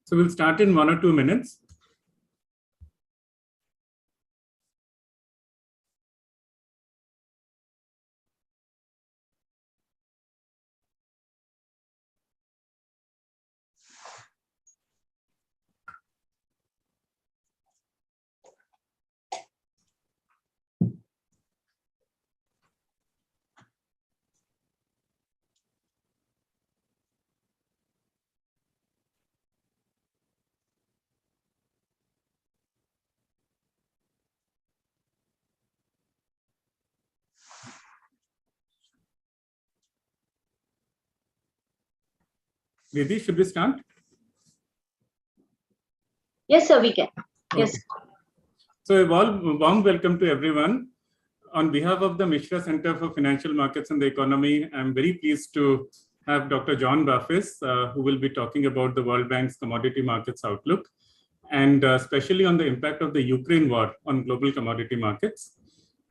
So we'll start in 1 or 2 minutes. Didi, should we start? Yes, sir, we can. Yes. Okay. So a warm welcome to everyone. On behalf of the Mishra Center for Financial Markets and the Economy, I'm very pleased to have Dr. John Buffis, who will be talking about the World Bank's commodity markets outlook, and especially on the impact of the Ukraine war on global commodity markets.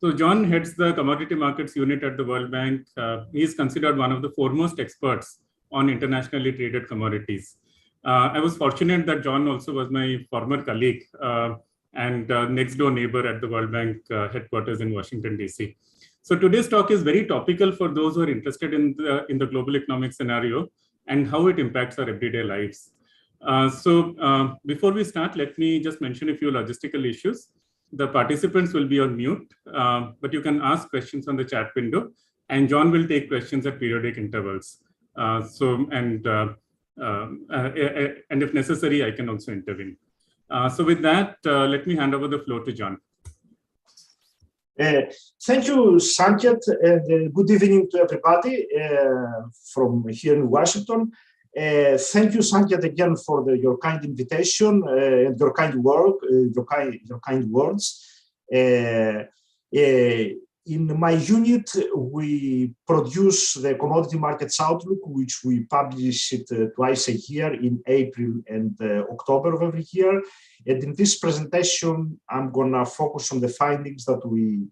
So John heads the commodity markets unit at the World Bank. He is considered one of the foremost experts on internationally traded commodities. I was fortunate that John also was my former colleague and next door neighbor at the World Bank headquarters in Washington, DC. So today's talk is very topical for those who are interested in the global economic scenario and how it impacts our everyday lives. Before we start, let me just mention a few logistical issues. The participants will be on mute, but you can ask questions on the chat window, and John will take questions at periodic intervals. And if necessary, I can also intervene. So with that, let me hand over the floor to John. Thank you, Sanket, and good evening to everybody from here in Washington. Thank you, Sanket, again for your kind invitation and your kind work, your kind words. In my unit, we produce the commodity markets outlook, which we publish it twice a year in April and October of every year. And in this presentation, I'm gonna focus on the findings that we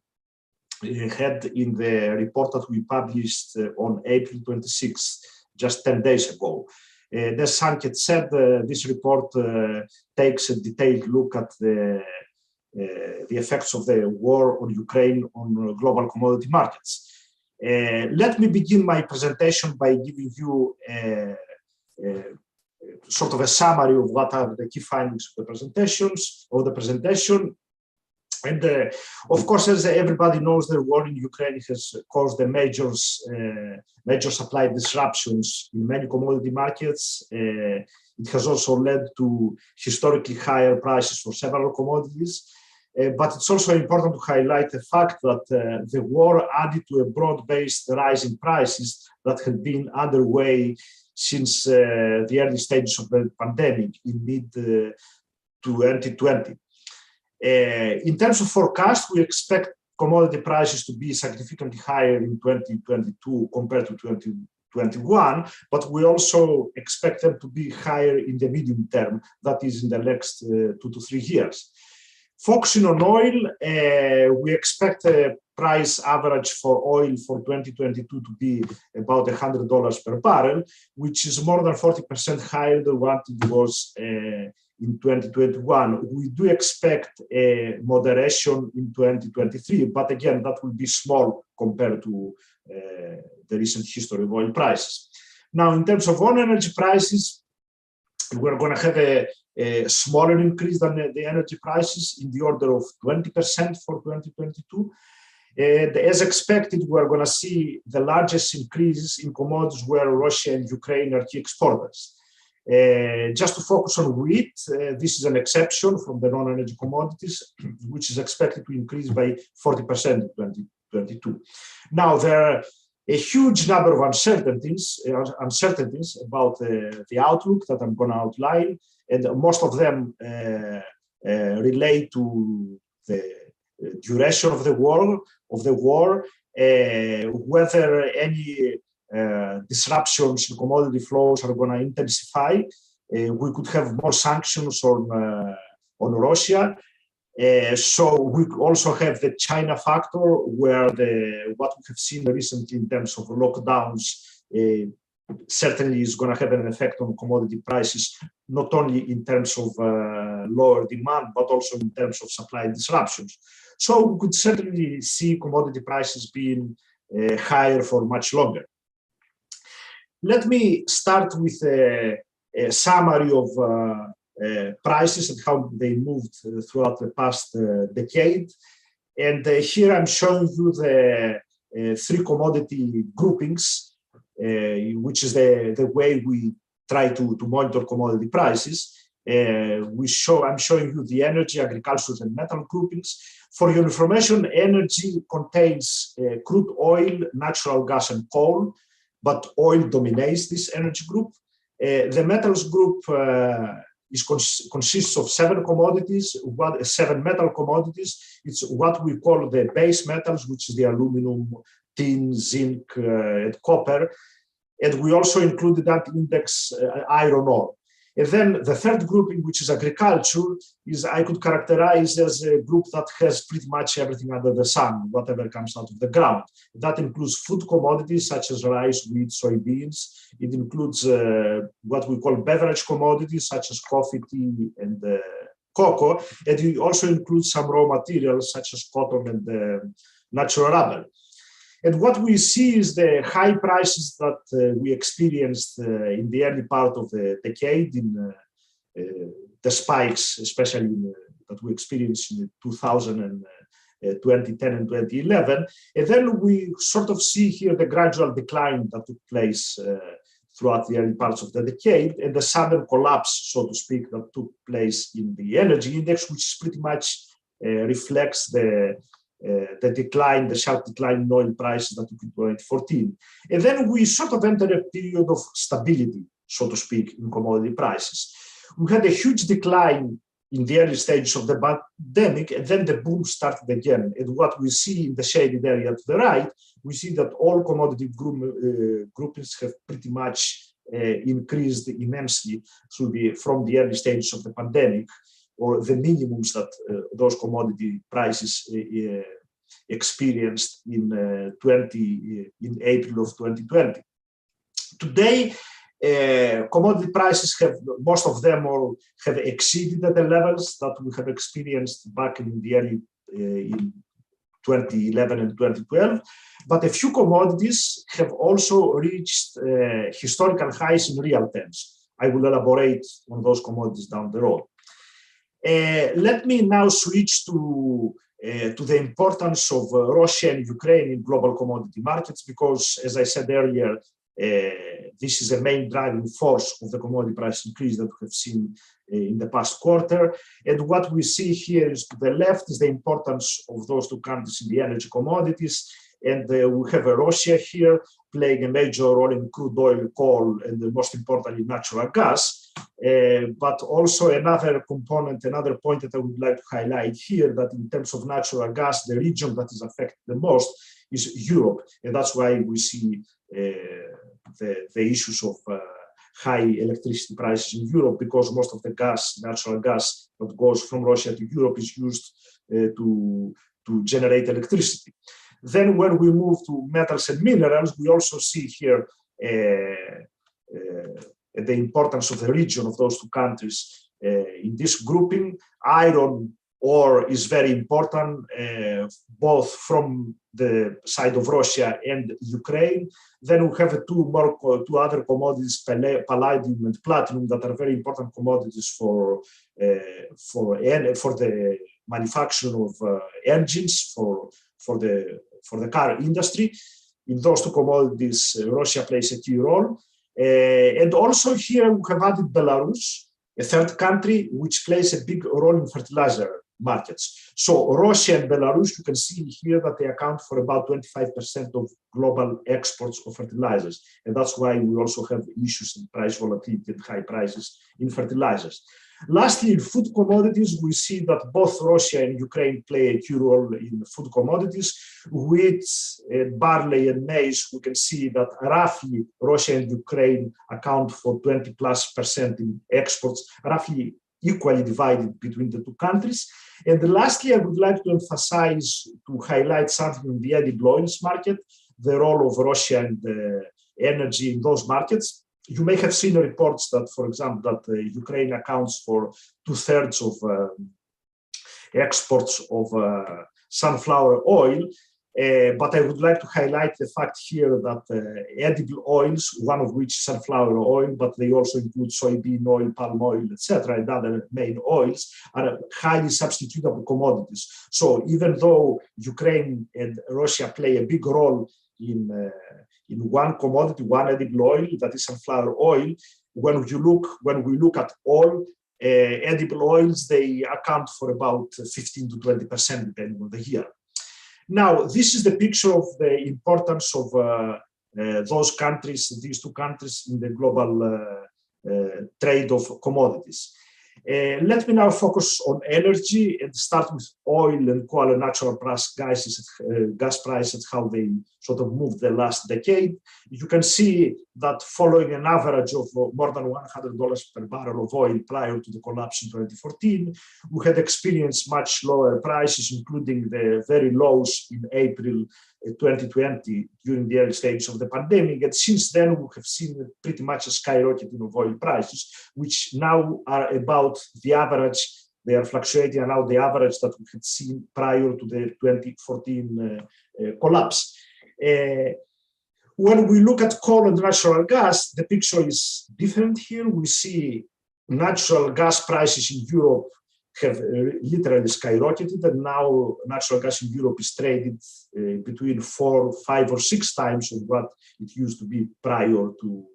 had in the report that we published on April 26th, just 10 days ago. As Sanket said, this report takes a detailed look at the effects of the war on Ukraine on global commodity markets. Let me begin my presentation by giving you sort of a summary of what are the key findings of the presentation. And of course, as everybody knows, the war in Ukraine has caused the major supply disruptions in many commodity markets. It has also led to historically higher prices for several commodities. But it's also important to highlight the fact that the war added to a broad-based rise in prices that had been underway since the early stages of the pandemic in mid-2020. In terms of forecast, we expect commodity prices to be significantly higher in 2022 compared to 2021, but we also expect them to be higher in the medium term, that is in the next 2 to 3 years. Focusing on oil, we expect a price average for oil for 2022 to be about $100 per barrel, which is more than 40% higher than what it was in 2021. We do expect a moderation in 2023, but again, that will be small compared to the recent history of oil prices. Now, in terms of non-energy prices, we're going to have a smaller increase than the energy prices in the order of 20% for 2022. And as expected, we're going to see the largest increases in commodities where Russia and Ukraine are key exporters. Just to focus on wheat, this is an exception from the non-energy commodities, which is expected to increase by 40% in 2022. Now, there are a huge number of uncertainties about the outlook that I'm going to outline, and most of them relate to the duration of the war, whether any disruptions in commodity flows are going to intensify. We could have more sanctions on Russia. So we also have the China factor, where what we have seen recently in terms of lockdowns certainly is going to have an effect on commodity prices, not only in terms of lower demand, but also in terms of supply disruptions. So we could certainly see commodity prices being higher for much longer. Let me start with a summary of prices and how they moved throughout the past decade. And here I'm showing you the three commodity groupings, which is the way we try to monitor commodity prices. I'm showing you the energy, agriculture, and metal groupings. For your information, energy contains crude oil, natural gas, and coal, but oil dominates this energy group. The metals group consists of 7 commodities, 7 metal commodities. It's what we call the base metals, which is the aluminum, tin, zinc, and copper. And we also included that index iron ore. And then the third grouping, which is agriculture, is I could characterize as a group that has pretty much everything under the sun, whatever comes out of the ground. That includes food commodities such as rice, wheat, soybeans. It includes what we call beverage commodities such as coffee, tea, and cocoa. And it also includes some raw materials such as cotton and natural rubber. And what we see is the high prices that we experienced in the early part of the decade, in the spikes, especially that we experienced in 2000 and 2010 and 2011. And then we sort of see here the gradual decline that took place throughout the early parts of the decade, and the sudden collapse, so to speak, that took place in the energy index, which pretty much reflects the decline, the sharp decline in oil prices that took in 2014. And then we sort of entered a period of stability, so to speak, in commodity prices. We had a huge decline in the early stages of the pandemic, and then the boom started again. And what we see in the shaded area to the right, we see that all commodity groupings have pretty much increased immensely from the early stages of the pandemic, or the minimums that those commodity prices experienced in April of 2020. Today, commodity prices most of them have exceeded the levels that we have experienced back in the early in 2011 and 2012, but a few commodities have also reached historical highs in real terms. I will elaborate on those commodities down the road. Let me now switch to the importance of Russia and Ukraine in global commodity markets, because, as I said earlier, this is a main driving force of the commodity price increase that we have seen in the past quarter. And what we see here is to the left is the importance of those two countries in the energy commodities. And we have Russia here playing a major role in crude oil, coal, and most importantly, natural gas. But also another component, another point that I would like to highlight here, that in terms of natural gas, the region that is affected the most is Europe. And that's why we see the issues of high electricity prices in Europe, because most of the gas, natural gas that goes from Russia to Europe is used to generate electricity. Then when we move to metals and minerals, we also see here the importance of the region of those two countries in this grouping. Iron ore is very important, both from the side of Russia and Ukraine. Then we have two other commodities, palladium and platinum, that are very important commodities for the manufacture of engines for the car industry. In those two commodities, Russia plays a key role. And also here we have added Belarus, a third country, which plays a big role in fertilizer markets. So Russia and Belarus, you can see here that they account for about 25% of global exports of fertilizers. And that's why we also have issues in price volatility and high prices in fertilizers. Lastly, in food commodities, we see that both Russia and Ukraine play a key role in food commodities. Wheat, barley, and maize, we can see that roughly Russia and Ukraine account for 20+% in exports, roughly equally divided between the two countries. And lastly, I would like to emphasize, to highlight something in the edible oils market, the role of Russia energy in those markets. You may have seen reports that, for example, that Ukraine accounts for 2/3 of exports of sunflower oil. But I would like to highlight the fact here that edible oils, one of which is sunflower oil, but they also include soybean oil, palm oil, etc., and other main oils, are highly substitutable commodities. So even though Ukraine and Russia play a big role in one commodity, one edible oil, that is sunflower oil, when we look at all edible oils, they account for about 15 to 20%, depending on the year. Now, this is the picture of the importance of those countries, these two countries, in the global trade of commodities. Let me now focus on energy and start with oil and coal and natural gas prices, how they sort of moved the last decade. You can see that following an average of more than $100 per barrel of oil prior to the collapse in 2014, we had experienced much lower prices, including the very lows in April 2020 during the early stages of the pandemic. And since then, we have seen pretty much a skyrocketing of oil prices, which now are about the average. They are fluctuating around the average that we had seen prior to the 2014 collapse. When we look at coal and natural gas, the picture is different here. We see natural gas prices in Europe have literally skyrocketed, and now natural gas in Europe is traded between 4, 5, or 6 times of what it used to be prior to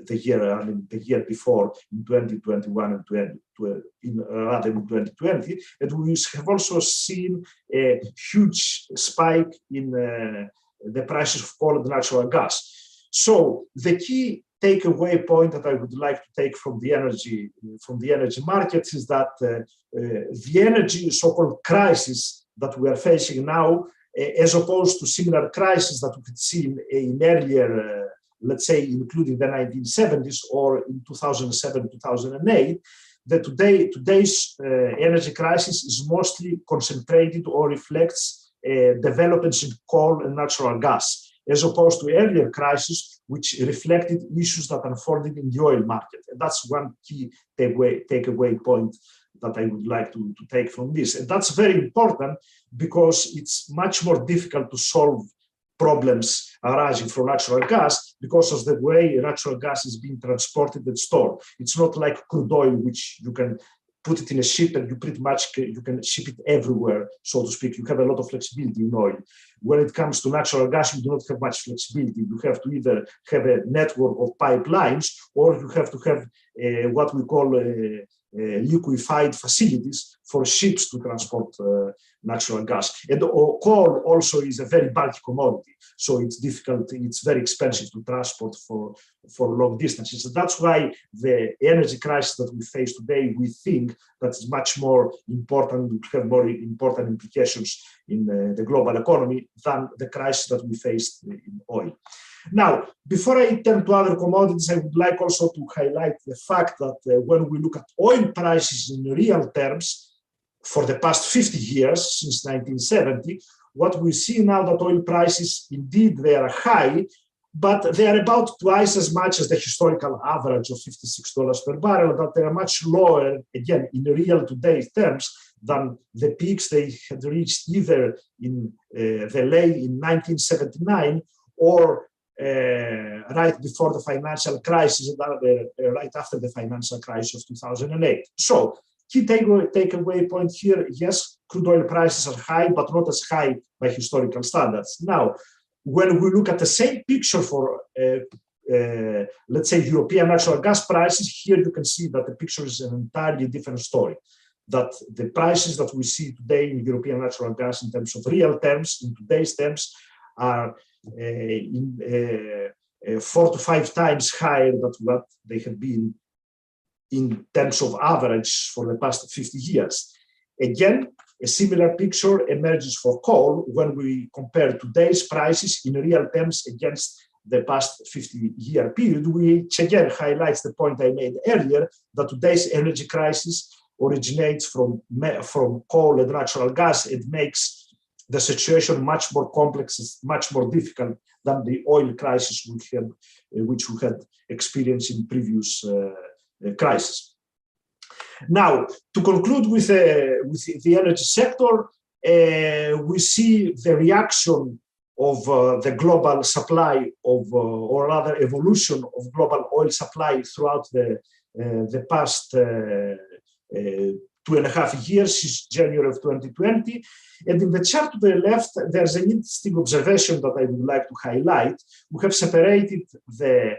the year before, in 2021 and rather in 2020. And we have also seen a huge spike in the prices of coal and natural gas. So the key takeaway point that I would like to take from the energy markets is that the energy so-called crisis that we are facing now, as opposed to similar crises that we had seen in earlier, let's say, including the 1970s or in 2007, 2008, that today's energy crisis is mostly concentrated or reflects developments in coal and natural gas, as opposed to earlier crises, which reflected issues that unfolded in the oil market. And that's one key takeaway point that I would like to take from this. And that's very important because it's much more difficult to solve problems arising from natural gas because of the way natural gas is being transported and stored. It's not like crude oil, which you can put it in a ship and you can ship it everywhere, so to speak. You have a lot of flexibility in oil. When it comes to natural gas, you do not have much flexibility. You have to either have a network of pipelines, or you have to have what we call liquefied facilities for ships to transport natural gas. And coal also is a very bulky commodity, so it's difficult, it's very expensive to transport for long distances. So that's why the energy crisis that we face today, we think that is much more important, have more important implications in the global economy than the crisis that we faced in oil. Now, before I turn to other commodities, I would like also to highlight the fact that when we look at oil prices in real terms, for the past 50 years, since 1970, what we see now that oil prices, indeed, they are high, but they are about twice as much as the historical average of $56 per barrel, but they are much lower, again, in real today's terms, than the peaks they had reached either in the late in 1979 or right before the financial crisis, right after the financial crisis of 2008. So, key takeaway point here, yes, crude oil prices are high, but not as high by historical standards. Now, when we look at the same picture for, let's say, European natural gas prices, here you can see that the picture is an entirely different story. That the prices that we see today in European natural gas in terms of real terms, in today's terms, are 4 to 5 times higher than what they have been in terms of average for the past 50 years. Again, a similar picture emerges for coal when we compare today's prices in real terms against the past 50-year period, which again highlights the point I made earlier, that today's energy crisis originates from coal and natural gas. It makes the situation much more complex, much more difficult than the oil crisis which we had experienced in previous crisis. Now, to conclude with the energy sector, we see the reaction of the global supply of, or rather evolution of global oil supply throughout the past 2.5 years, since January of 2020. And in the chart to the left, there's an interesting observation that I would like to highlight. We have separated the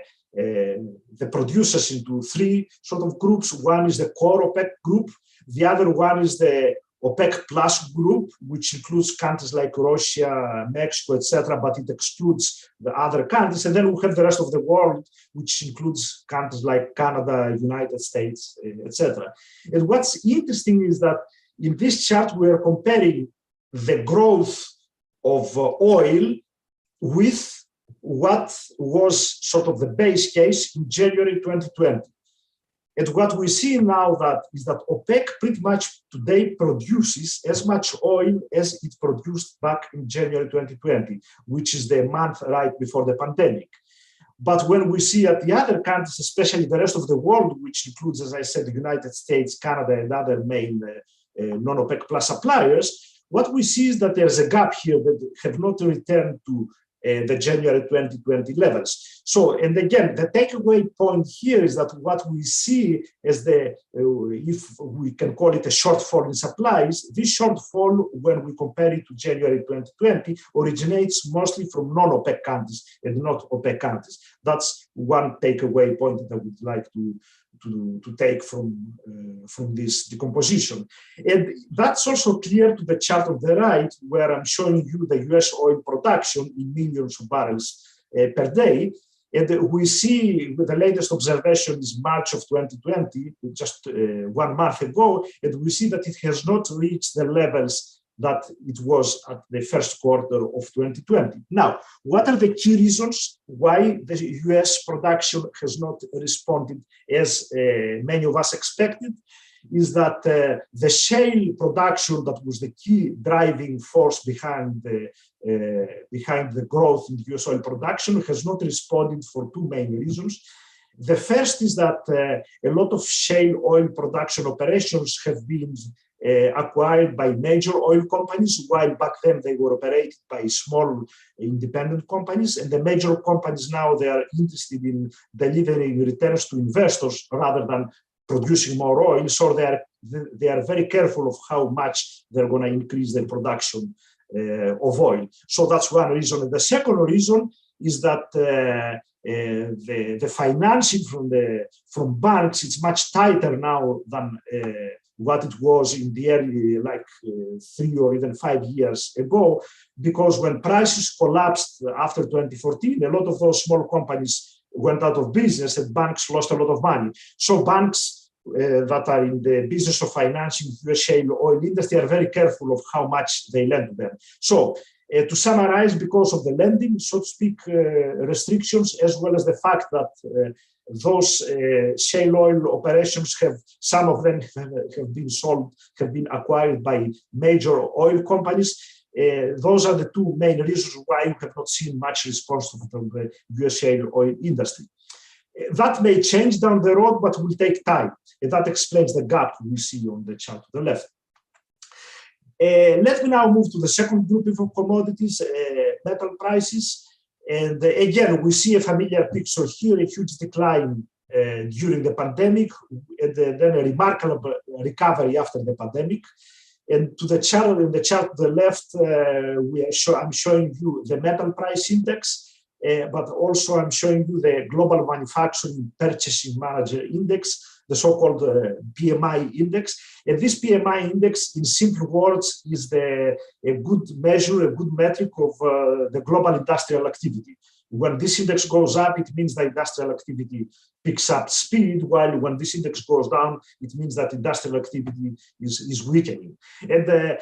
producers into three sort of groups. One is the core OPEC group. The other one is the OPEC plus group, which includes countries like Russia, Mexico, etc., but it excludes the other countries. And then we have the rest of the world, which includes countries like Canada, United States, etc. And what's interesting is that in this chart, we are comparing the growth of oil with what was sort of the base case in January 2020. And what we see now is that OPEC pretty much today produces as much oil as it produced back in January 2020, which is the month right before the pandemic. But when we see at the other countries, especially the rest of the world, which includes, as I said, the United States, Canada, and other main non-OPEC plus suppliers, what we see is that there's a gap here that have not returned to the January 2020 levels. So, and again, the takeaway point here is that what we see as the, if we can call it a shortfall in supplies, this shortfall, when we compare it to January 2020, originates mostly from non-OPEC countries and not OPEC countries. That's one takeaway point that I would like to take from this decomposition. And that's also clear to the chart on the right, where I'm showing you the US oil production in millions of barrels per day. And we see with the latest observation is March of 2020, just 1 month ago, and we see that it has not reached the levels that it was at the first quarter of 2020. Now, what are the key reasons why the US production has not responded as many of us expected? Is that the shale production that was the key driving force behind the growth in US oil production has not responded for two main reasons. The first is that a lot of shale oil production operations have been acquired by major oil companies, while back then they were operated by small independent companies. And the major companies now, they are interested in delivering returns to investors rather than producing more oil. So they are very careful of how much they're going to increase their production of oil. So that's one reason. And the second reason is that the financing from banks is much tighter now than what it was in the early, 3 or even 5 years ago, because when prices collapsed after 2014, a lot of those small companies went out of business and banks lost a lot of money. So banks that are in the business of financing the shale oil industry are very careful of how much they lend to them. So to summarize, because of the lending, so to speak, restrictions, as well as the fact that those shale oil operations some of them have been sold, have been acquired by major oil companies. Those are the two main reasons why you have not seen much response from the US shale oil industry. That may change down the road, but will take time. And that explains the gap we see on the chart to the left. Let me now move to the second group of commodities, metal prices. And again, we see a familiar picture here, a huge decline during the pandemic, and then a remarkable recovery after the pandemic. And to the chart, in the chart to the left, I'm showing you the metal price index, but also I'm showing you the global manufacturing purchasing manager index, the so-called PMI index. And this PMI index, in simple words, is a good measure, a good metric of the global industrial activity. When this index goes up, it means that industrial activity picks up speed, while when this index goes down, it means that industrial activity is weakening. And the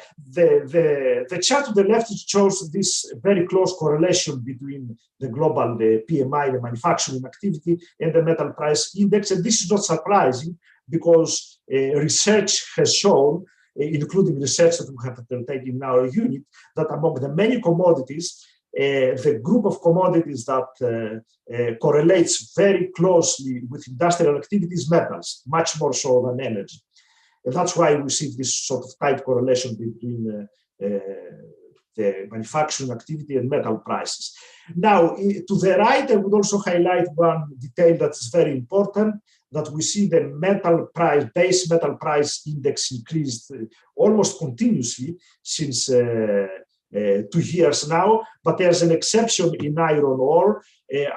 chart to the left shows this very close correlation between the global, the PMI, the manufacturing activity, and the metal price index. And this is not surprising, because research has shown including research that we have undertaken in our unit, that among the many commodities, the group of commodities that correlates very closely with industrial activities, metals, much more so than energy. And that's why we see this sort of tight correlation between the manufacturing activity and metal prices. Now, to the right, I would also highlight one detail that is very important, that we see the metal price, base metal price index increased almost continuously since 2 years now, but there's an exception in iron ore.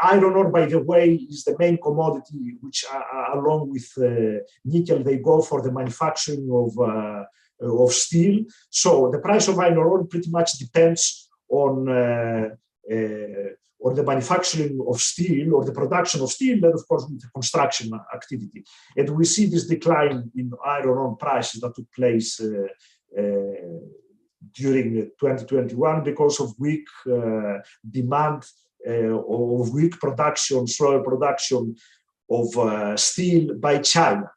Iron ore, by the way, is the main commodity which, along with nickel, they go for the manufacturing of steel. So the price of iron ore pretty much depends on the manufacturing of steel or the production of steel, and of course with the construction activity. And we see this decline in iron ore prices that took place during 2021 because of weak demand, of weak production, slower production of steel by China.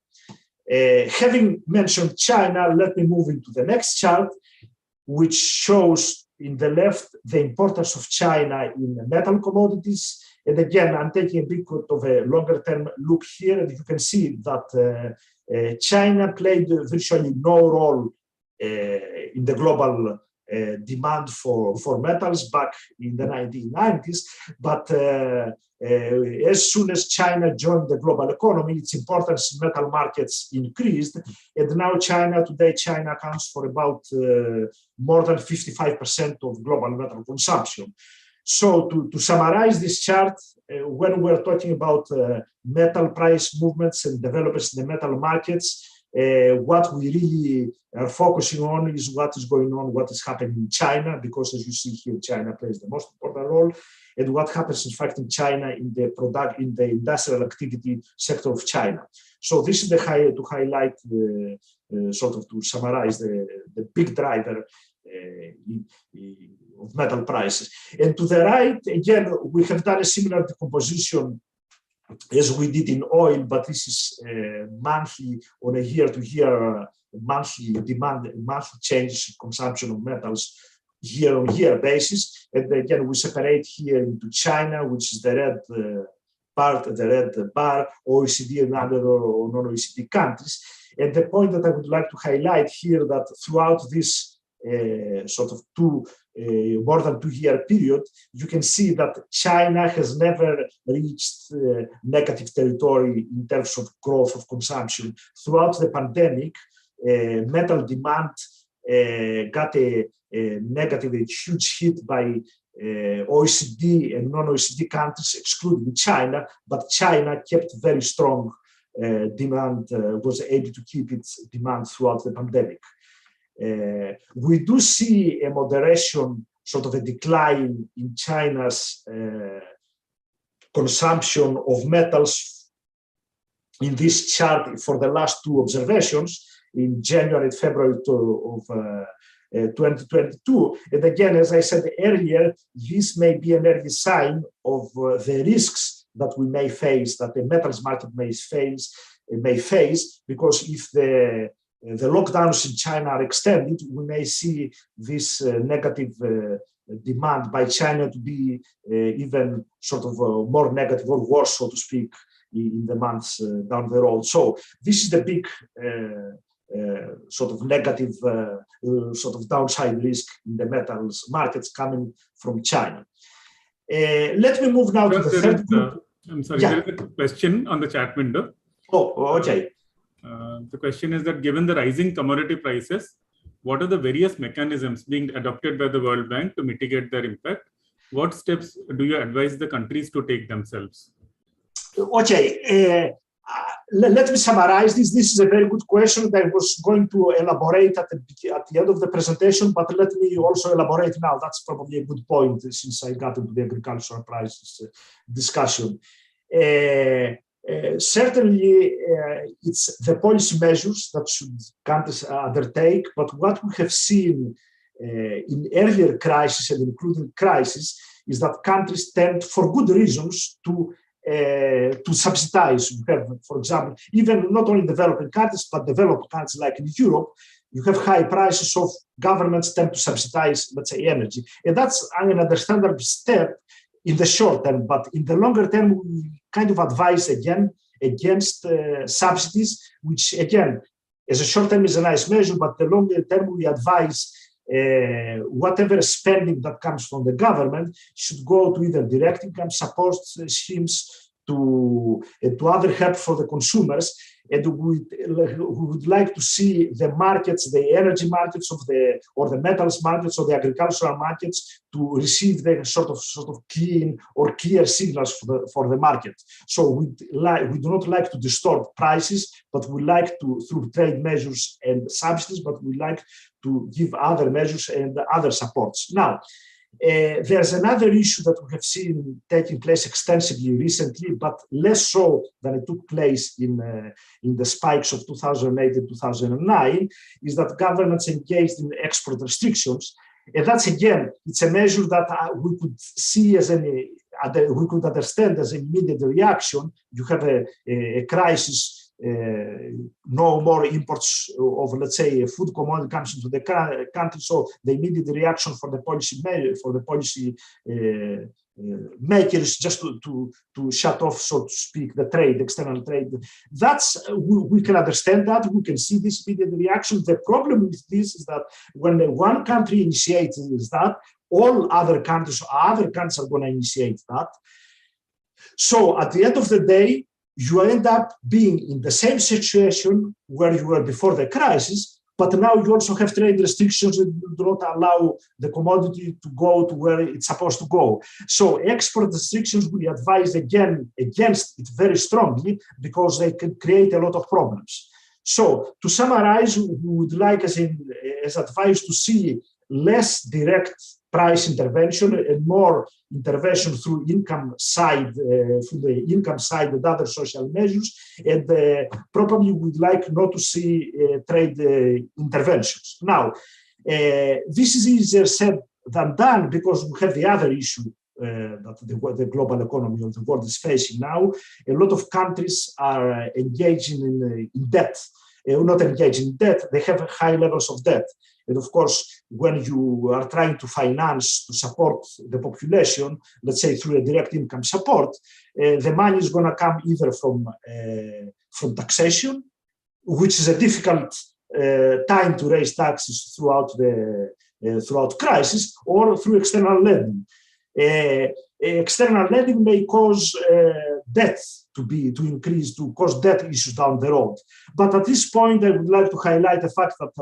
Having mentioned China, let me move into the next chart, which shows in the left the importance of China in metal commodities. And again, I'm taking a bit of a longer term look here, and you can see that China played virtually no role in the global demand for metals back in the 1990s. But as soon as China joined the global economy, its importance in metal markets increased. And now today China accounts for about more than 55% of global metal consumption. So to summarize this chart, when we're talking about metal price movements and developments in the metal markets, what we really are focusing on is what is going on, what is happening in China, because as you see here, China plays the most important role, and what happens in fact in China in the industrial activity sector of China. So this is to highlight, sort of to summarize the big driver of metal prices. And to the right, again, we have done a similar decomposition as we did in oil, but this is monthly, on a year-to-year monthly demand, monthly changes in consumption of metals year-on-year basis. And again, we separate here into China, which is the red part, the red bar, OECD and other non-OECD countries. And the point that I would like to highlight here, that throughout this sort of more than 2 year period, you can see that China has never reached negative territory in terms of growth of consumption. Throughout the pandemic, metal demand got a negative, a huge hit by OECD and non-OECD countries, excluding China, but China kept very strong demand, was able to keep its demand throughout the pandemic. We do see a moderation, sort of a decline in China's consumption of metals in this chart for the last 2 observations in January and February of 2022. And again, as I said earlier, this may be an early sign of the risks that we may face, that the metals market may face, because if the lockdowns in China are extended, we may see this negative demand by China to be even sort of more negative or worse, so to speak, in the months down the road. So this is the big sort of negative, sort of downside risk in the metals markets coming from China. Let me move now to the third group. I'm sorry, there is a question on the chat window. Oh, okay. The question is that given the rising commodity prices, what are the various mechanisms being adopted by the World Bank to mitigate their impact? What steps do you advise the countries to take themselves? Okay, let me summarize this. This is a very good question that I was going to elaborate at the end of the presentation, but let me also elaborate now. That's probably a good point since I got into the agricultural prices discussion. Certainly, it's the policy measures that should countries undertake, but what we have seen in earlier crises and including crises is that countries tend, for good reasons, to to subsidize. You have, for example, even not only developing countries, but developed countries like in Europe, you have high prices, so governments tend to subsidize, let's say, energy. And that's an understandable step in the short term, but in the longer term, we kind of advise again against subsidies, which again, as a short term is a nice measure, but the longer term we advise whatever spending that comes from the government should go to either direct income support schemes, to other help for the consumers. And we would like to see the markets, the energy markets or the metals markets or the agricultural markets to receive the sort of clean or clear signals for the market. So we do not like to distort prices, but we like to, through trade measures and subsidies, but we like to give other measures and other supports. Now, there's another issue that we have seen taking place extensively recently, but less so than it took place in the spikes of 2008 and 2009, is that governments engaged in export restrictions. And that's, again, it's a measure that we could see as we could understand as an immediate reaction. You have a crisis, no more imports of, let's say, a food commodity comes into the country. So the immediate reaction for the policy makers just to shut off, so to speak, the trade, external trade. That's we can understand that. We can see this immediate reaction. The problem with this is that when one country initiates that, all other countries are going to initiate that. So at the end of the day, you end up being in the same situation where you were before the crisis, but now you also have trade restrictions that do not allow the commodity to go to where it's supposed to go. So export restrictions, we advise again against it very strongly because they can create a lot of problems. So to summarize, we would like as advice to see less direct price intervention and more intervention through income side, and other social measures, and probably would like not to see trade interventions. Now, this is easier said than done because we have the other issue that the global economy of the world is facing now. A lot of countries are engaging in debt, not engaging in debt, they have high levels of debt. And of course, when you are trying to finance to support the population, let's say through a direct income support, the money is going to come either from taxation, which is a difficult time to raise taxes throughout crisis, or through external lending. External lending may cause debt to increase, to cause debt issues down the road. But at this point, I would like to highlight the fact that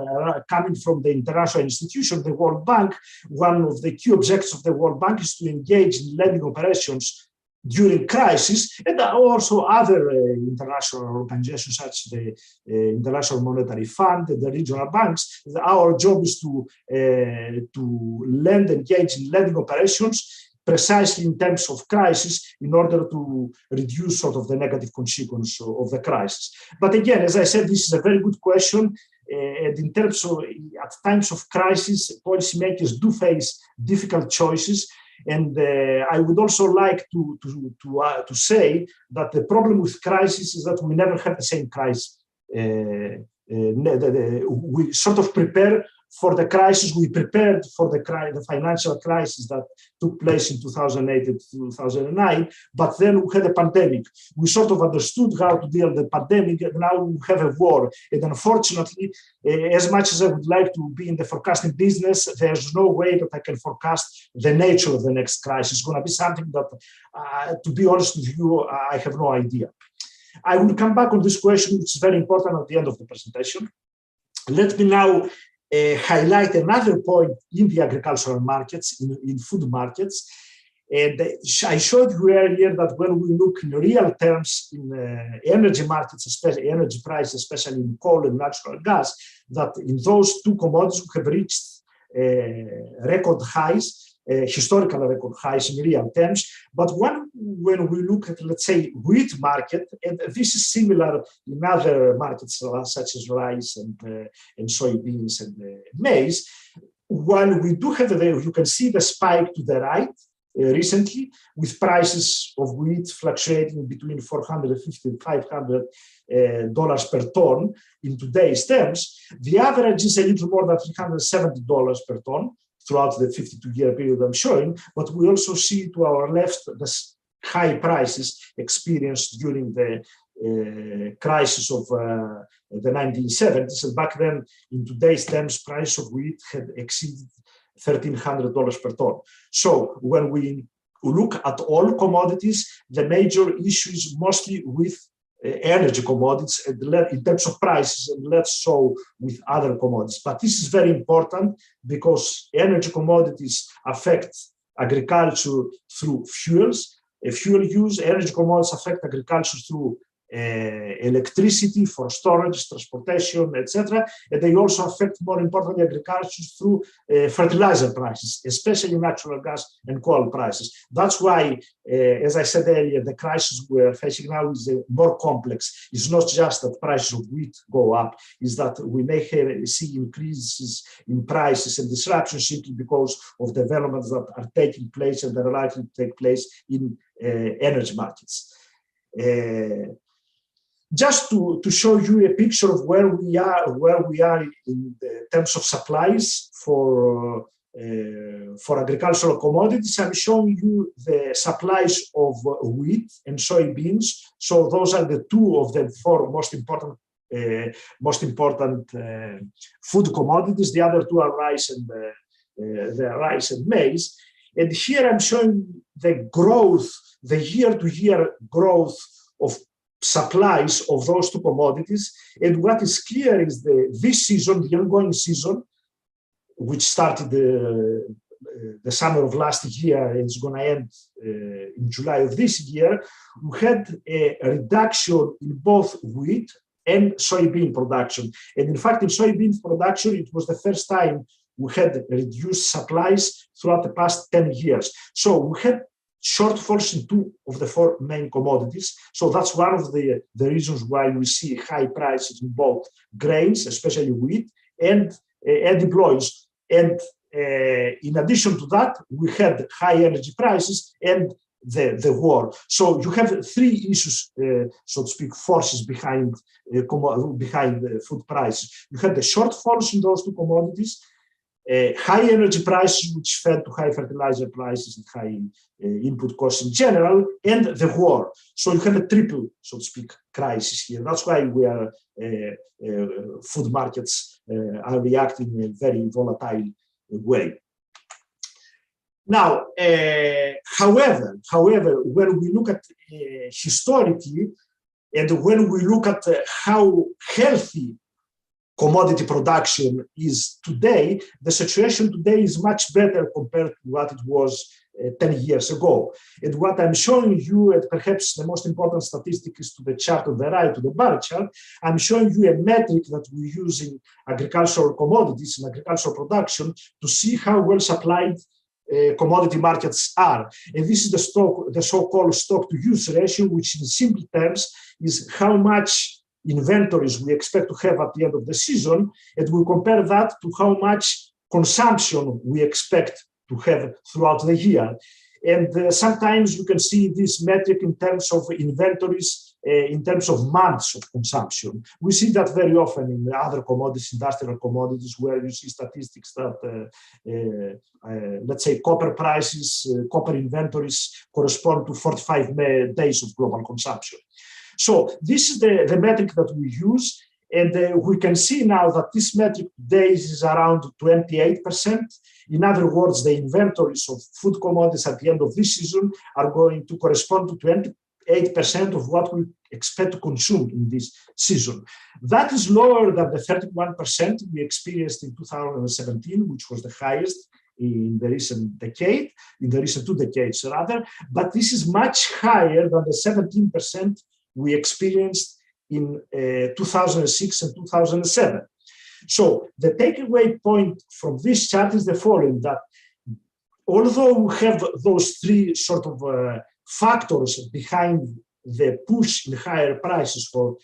coming from the international institution, the World Bank, one of the key objectives of the World Bank is to engage in lending operations during crisis, and also other international organizations such as the International Monetary Fund, the regional banks. Our job is to engage in lending operations precisely in terms of crisis in order to reduce sort of the negative consequence of the crisis. But again, as I said, this is a very good question. And in terms of, at times of crisis, policymakers do face difficult choices. And I would also like to say that the problem with crisis is that we never have the same crisis. We sort of prepare for the crisis. We prepared for the financial crisis that took place in 2008 and 2009, but then we had a pandemic. We sort of understood how to deal with the pandemic, and now we have a war. And unfortunately, as much as I would like to be in the forecasting business, there's no way that I can forecast the nature of the next crisis. It's going to be something that, to be honest with you, I have no idea. I will come back on this question, which is very important at the end of the presentation. Let me now highlight another point in the agricultural markets, in food markets. And I showed you earlier that when we look in real terms in energy markets, especially energy prices, especially in coal and natural gas, that in those two commodities we have reached record highs, historical record highs in real terms. But when we look at, let's say, wheat market, and this is similar in other markets such as rice and soybeans and maize, while we do have you can see the spike to the right, recently, with prices of wheat fluctuating between $450 and $500 per ton in today's terms. The average is a little more than $370 per ton throughout the 52-year period I'm showing, but we also see to our left the high prices experienced during the crisis of the 1970s. And back then, in today's terms, price of wheat had exceeded $1,300 per ton. So when we look at all commodities, the major issue is mostly with energy commodities in terms of prices, and less so with other commodities. But this is very important because energy commodities affect agriculture through fuels, fuel use. Energy commodities affect agriculture through electricity for storage, transportation, etc. And they also affect, more importantly, agriculture through fertilizer prices, especially natural gas and coal prices. That's why, as I said earlier, the crisis we're facing now is more complex. It's not just that prices of wheat go up, it's that we may see increases in prices and disruptions simply because of developments that are taking place and that are likely to take place in energy markets. Just to show you a picture of where we are in terms of supplies for agricultural commodities, I'm showing you the supplies of wheat and soybeans. So those are the two of the four most important food commodities. The other two are rice and maize. And here I'm showing the growth, the year-to-year growth of supplies of those two commodities. And what is clear is this season, the ongoing season, which started the summer of last year and is going to end in July of this year, we had a reduction in both wheat and soybean production. And in fact, in soybean production, it was the first time we had reduced supplies throughout the past 10 years. So we had shortfalls in two of the four main commodities. So that's one of the reasons why we see high prices in both grains, especially wheat, and edible oils. And in addition to that, we had high energy prices and the war. So you have three issues, so to speak, forces behind food prices. You had the shortfalls in those two commodities, high energy prices, which fed to high fertilizer prices and high input costs in general, and the war. So you have a triple, so to speak, crisis here. That's why food markets are reacting in a very volatile way. Now, however, when we look at historically, and when we look at how healthy commodity production is today, the situation today is much better compared to what it was 10 years ago. And what I'm showing you, and perhaps the most important statistic is to the chart on the right, to the bar chart, I'm showing you a metric that we use in agricultural commodities and agricultural production to see how well supplied commodity markets are. And this is the so-called stock-to-use ratio, which in simple terms is how much inventories we expect to have at the end of the season, and we compare that to how much consumption we expect to have throughout the year. And sometimes you can see this metric in terms of inventories, in terms of months of consumption. We see that very often in other commodities, industrial commodities, where you see statistics that, let's say, copper prices, copper inventories correspond to 45 days of global consumption. So this is the metric that we use, and we can see now that this metric today is around 28%. In other words, the inventories of food commodities at the end of this season are going to correspond to 28% of what we expect to consume in this season. That is lower than the 31% we experienced in 2017, which was the highest in the recent decade, in the recent 2 decades rather, but this is much higher than the 17% we experienced in 2006 and 2007. So the takeaway point from this chart is the following, that although we have those three sort of factors behind the push in higher prices for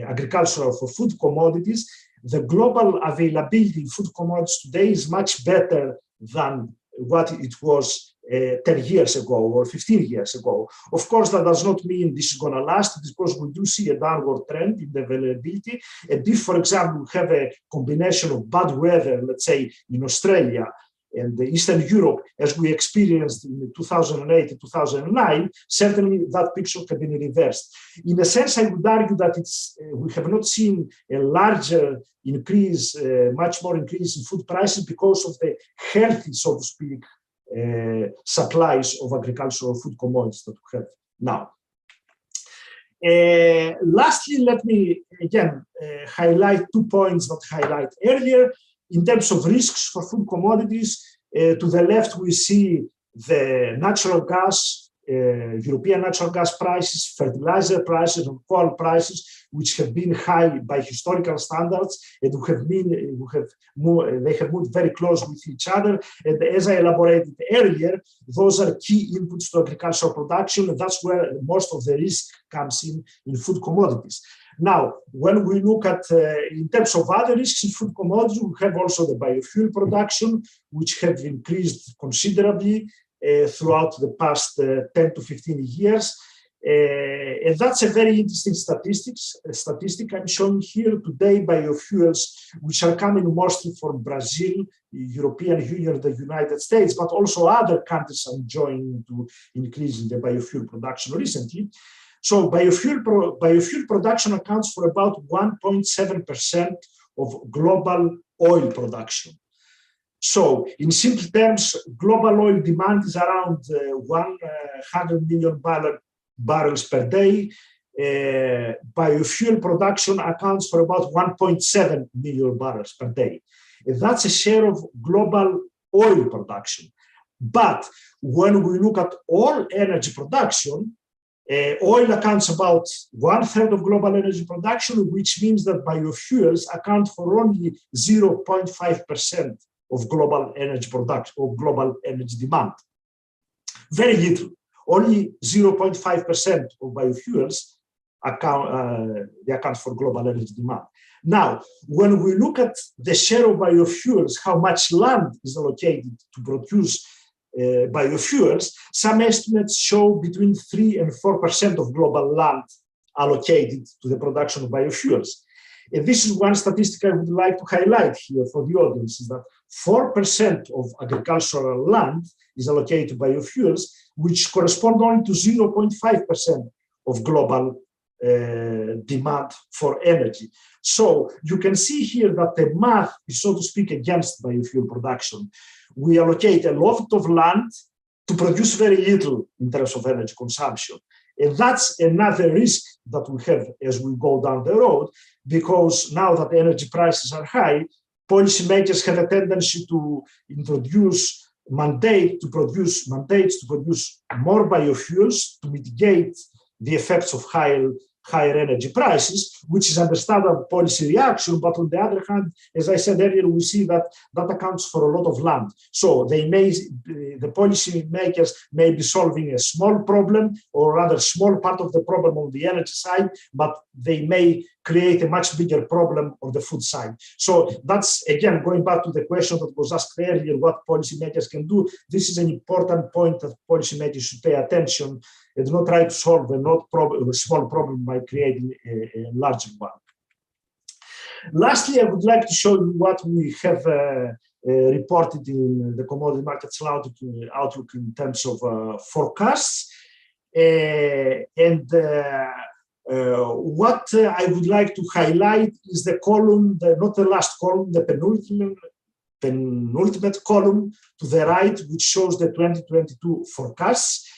agricultural, for food commodities, the global availability in food commodities today is much better than what it was 10 years ago or 15 years ago. Of course, that does not mean this is going to last, because we do see a downward trend in the availability. And if, for example, we have a combination of bad weather, let's say in Australia and Eastern Europe, as we experienced in 2008 and 2009, certainly that picture can be reversed. In a sense, I would argue that we have not seen a larger increase, much more increase in food prices because of the healthy, so to speak, supplies of agricultural food commodities that we have now. Lastly, let me again highlight 2 points that I highlighted earlier. In terms of risks for food commodities, to the left we see the natural gas, European natural gas prices, fertilizer prices, and coal prices, which have been high by historical standards, and they have moved very close with each other. And as I elaborated earlier, those are key inputs to agricultural production, and that's where most of the risk comes in food commodities. Now, when we look at, in terms of other risks in food commodities, we have also the biofuel production, which have increased considerably throughout the past 10 to 15 years. And that's a very interesting statistic I'm showing here today. Biofuels, which are coming mostly from Brazil, European Union, the United States, but also other countries are joining to increasing the biofuel production recently. So biofuel production accounts for about 1.7% of global oil production. So in simple terms, global oil demand is around 100 million barrels per day. Biofuel production accounts for about 1.7 million barrels per day. And that's a share of global oil production. But when we look at all energy production, oil accounts about 1/3 of global energy production, which means that biofuels account for only 0.5% of global energy production, of global energy demand. Very little. Only 0.5% of biofuels account for global energy demand. Now, when we look at the share of biofuels, how much land is allocated to produce biofuels, some estimates show between 3 and 4% of global land allocated to the production of biofuels. And this is one statistic I would like to highlight here for the audience, is that 4% of agricultural land is allocated to biofuels, which correspond only to 0.5% of global demand for energy. So you can see here that the math is, so to speak, against biofuel production. We allocate a lot of land to produce very little in terms of energy consumption. And that's another risk that we have as we go down the road, because now that energy prices are high, policymakers have a tendency to introduce mandates to produce more biofuels to mitigate the effects of higher energy prices, which is understandable policy reaction. But on the other hand, as I said earlier, we see that accounts for a lot of land. So the policy makers may be solving a small problem, or rather small part of the problem on the energy side, but they may create a much bigger problem on the food side. So that's, again, going back to the question that was asked earlier, what policymakers can do. This is an important point that policymakers should pay attention and do not try to solve a small problem by creating a larger one. Lastly, I would like to show you what we have reported in the commodity markets outlook in terms of forecasts. What I would like to highlight is the column, not the last column, the penultimate column to the right, which shows the 2022 forecasts.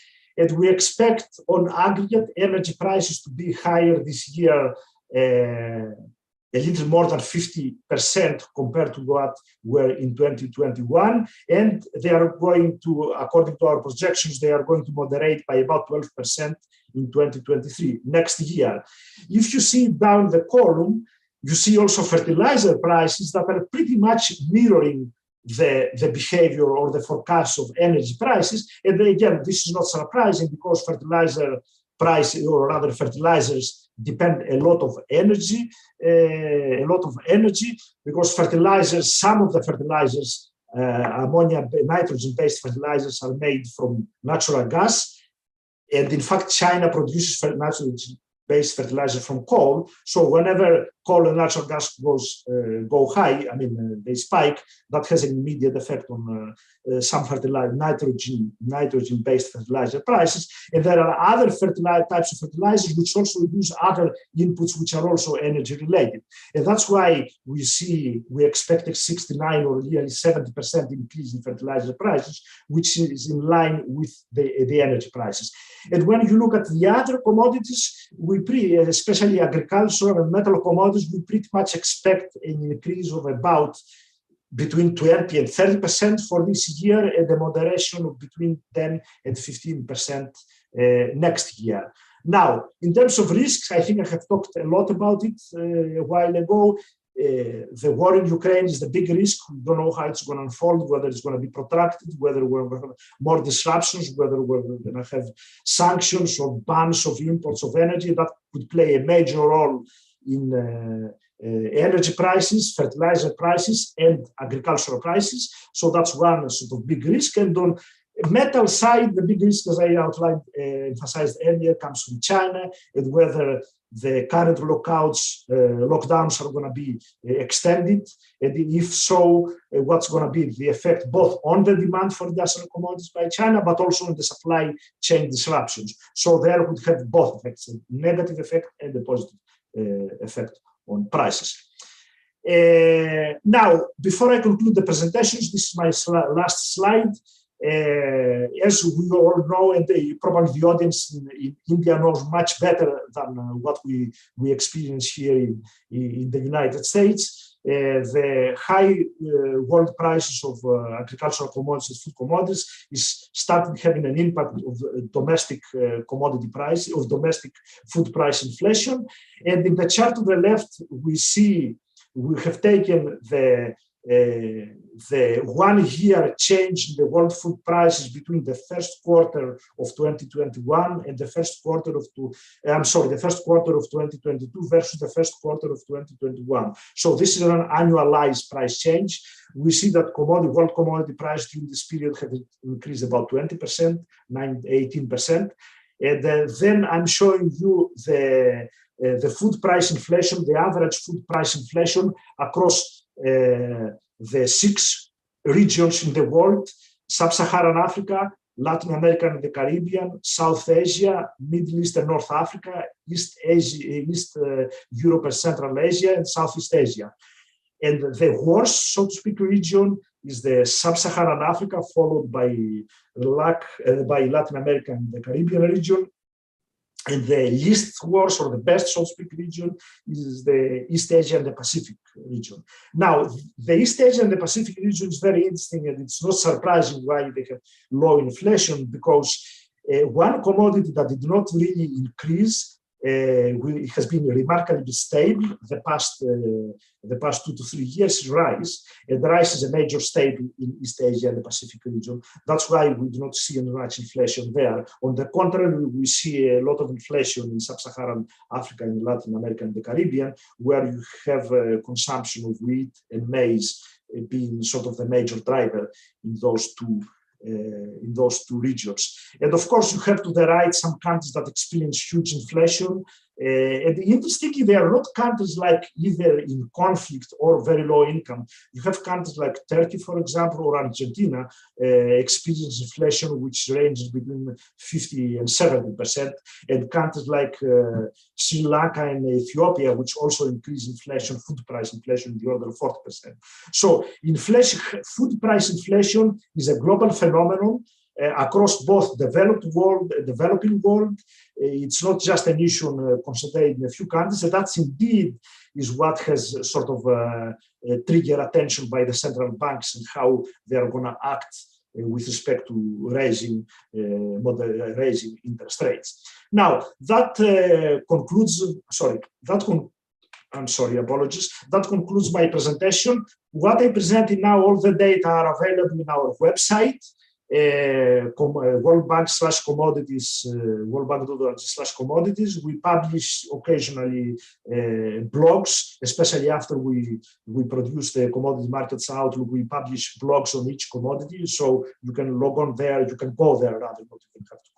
And we expect on aggregate energy prices to be higher this year, a little more than 50% compared to what were in 2021. And they are going to, according to our projections, they are going to moderate by about 12% in 2023, next year. If you see down the column, you see also fertilizer prices that are pretty much mirroring the behavior or the forecast of energy prices. And again, this is not surprising because fertilizer prices, or rather fertilizers, depend a lot of energy, because fertilizers, some of the fertilizers ammonia, nitrogen-based fertilizers are made from natural gas. And in fact, China produces nitrogen-based fertilizer from coal. So whenever coal and natural gas go high, they spike, that has an immediate effect on some nitrogen-based fertilizer prices. And there are other types of fertilizers which also use other inputs which are also energy related. And that's why we expect a 69 or nearly 70% increase in fertilizer prices, which is in line with the energy prices. And when you look at the other commodities, especially agricultural and metal commodities, we pretty much expect an increase of about between 20 and 30% for this year, and a moderation of between 10 and 15% next year. Now, in terms of risks, I think I have talked a lot about it a while ago. The war in Ukraine is the big risk. We don't know how it's going to unfold, whether it's going to be protracted, whether we're going to have more disruptions, whether we're going to have sanctions or bans of imports of energy. That could play a major role in energy prices, fertilizer prices, and agricultural prices. So that's one sort of big risk. And on metal side, the big risk, as I outlined, emphasized earlier, comes from China, and whether the current lockdowns are going to be extended, and if so, what's going to be the effect both on the demand for industrial commodities by China, but also on the supply chain disruptions. So there would have both effects, a negative effect and a positive effect on prices. Now, before I conclude the presentations, this is my last slide. As we all know, and probably the audience in India knows much better than what we experience here in the United States, the high world prices of agricultural commodities, food commodities, is starting having an impact of domestic commodity price, of domestic food price inflation. And in the chart to the left, we have taken the 1 year change in the world food prices between the first quarter of 2021 and the first quarter of 2022 versus the first quarter of 2021. So this is an annualized price change. We see that world commodity price during this period have increased about 20%, 18%. And then I'm showing you the food price inflation, the average food price inflation across the 6 regions in the world: Sub-Saharan Africa, Latin America and the Caribbean, South Asia, Middle East and North Africa, East Europe and Central Asia, and Southeast Asia. And the worst, so to speak, region is the Sub-Saharan Africa, followed by Latin America and the Caribbean region. And the least worst, or the best, so to speak, region is the East Asia and the Pacific region. Now, the East Asia and the Pacific region is very interesting, and it's not surprising why they have low inflation, because one commodity that did not really increase, it has been remarkably stable the past 2 to 3 years, is rice. And rice is a major staple in East Asia and the Pacific region. That's why we do not see any much inflation there. On the contrary, we see a lot of inflation in Sub-Saharan Africa and Latin America and the Caribbean, where you have consumption of wheat and maize being sort of the major driver in those two regions. And of course, you have to the right some countries that experience huge inflation. And interestingly, they are not countries like either in conflict or very low income. You have countries like Turkey, for example, or Argentina experience inflation which ranges between 50 and 70%, and countries like Sri Lanka and Ethiopia, which also increase inflation, food price inflation in the order of 40%. So inflation, food price inflation is a global phenomenon across both developed world and developing world. It's not just an issue concentrated in a few countries, and that's indeed is what has sort of triggered attention by the central banks and how they are going to act with respect to raising interest rates. Now, that concludes, that concludes my presentation. What I'm presenting now, all the data are available in our website. World Bank /commodities, World Bank /commodities. We publish occasionally blogs, especially after we produce the commodity markets outlook. We publish blogs on each commodity, so you can log on there. You can go there rather, not you can have to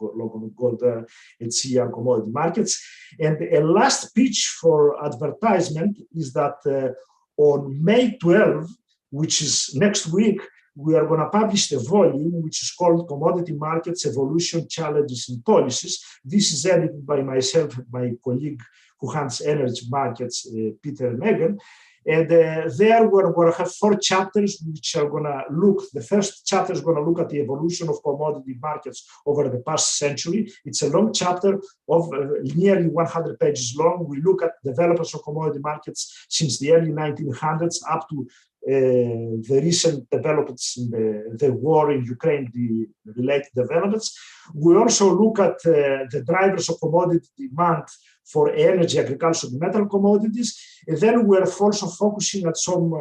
go there and see our commodity markets. And a last pitch for advertisement is that on May 12, which is next week, we are going to publish the volume which is called Commodity Markets Evolution, Challenges and Policies. This is edited by myself and my colleague who handles energy markets, Peter Megan. And there we're going to have 4 chapters which are going to look, the first chapter is going to look at the evolution of commodity markets over the past century. It's a long chapter of nearly 100 pages long. We look at developments of commodity markets since the early 1900s up to the recent developments in the war in Ukraine, the related developments. We also look at the drivers of commodity demand for energy, agriculture, and metal commodities. And then we're also focusing at some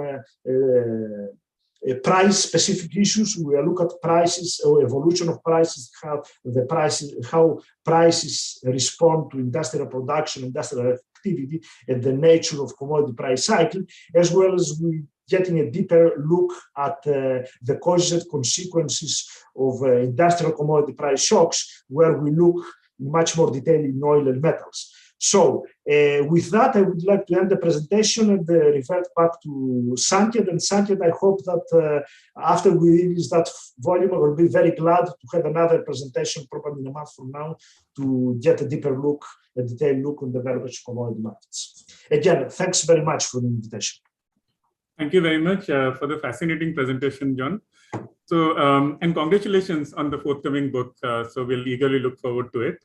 price-specific issues. We look at prices or evolution of prices, how prices respond to industrial production, industrial activity, and the nature of commodity price cycle, as well as we getting a deeper look at the causes and consequences of industrial commodity price shocks, where we look in much more detail in oil and metals. So with that, I would like to end the presentation and revert back to Sanket. And Sanket, I hope that after we release that volume, I will be very glad to have another presentation probably in a month from now to get a deeper look, a detailed look on the developments of commodity markets. Again, thanks very much for the invitation. Thank you very much for the fascinating presentation, John. So, and congratulations on the forthcoming book. So we'll eagerly look forward to it.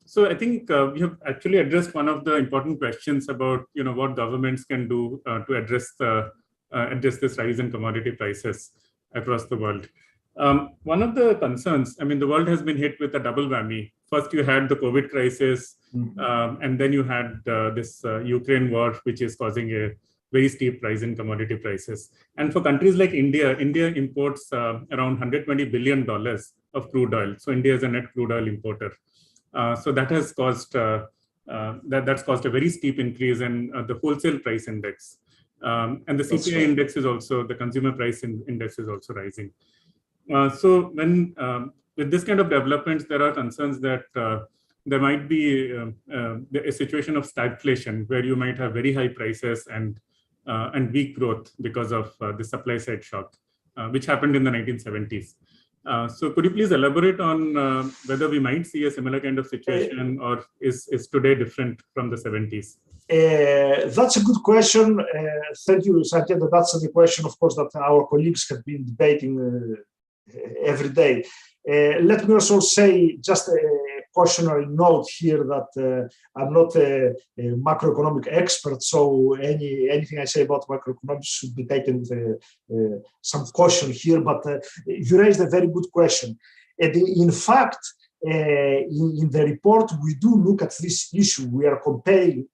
So I think we have actually addressed one of the important questions about, what governments can do to address this rise in commodity prices across the world. One of the concerns, the world has been hit with a double whammy. First, you had the COVID crisis, and then you had this Ukraine war, which is causing a very steep rise in commodity prices. And for countries like India, India imports around $120 billion of crude oil. So India is a net crude oil importer. So that has caused that's caused a very steep increase in the wholesale price index, and the CPI index is also, the consumer price index is also rising. So when with this kind of developments, there are concerns that there might be a situation of stagflation, where you might have very high prices and weak growth because of the supply side shock, which happened in the 1970s. So could you please elaborate on whether we might see a similar kind of situation, or is today different from the 70s? That's a good question. Thank you, Sanket. That's the question, of course, that our colleagues have been debating every day. Let me also say just a cautionary note here that I'm not a macroeconomic expert, so anything I say about macroeconomics should be taken with some caution here, but you raised a very good question. And in fact, in the report, we do look at this issue. We are comparing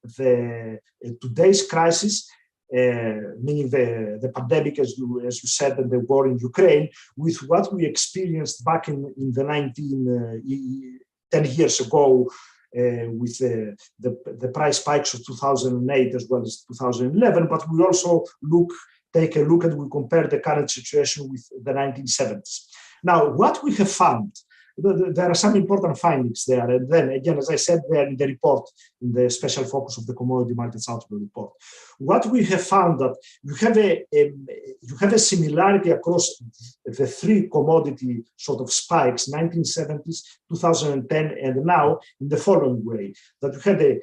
today's crisis, meaning the pandemic, as you said, and the war in Ukraine, with what we experienced back in the 10 years ago with the price spikes of 2008 as well as 2011. But we also take a look and we compare the current situation with the 1970s. Now, what we have found, there are some important findings there. And then again, as I said, they are in the report, in the special focus of the Commodity Markets Outlook report. What we have found that you have a similarity across the 3 commodity sort of spikes, 1970s, 2010, and now, in the following way, that you had a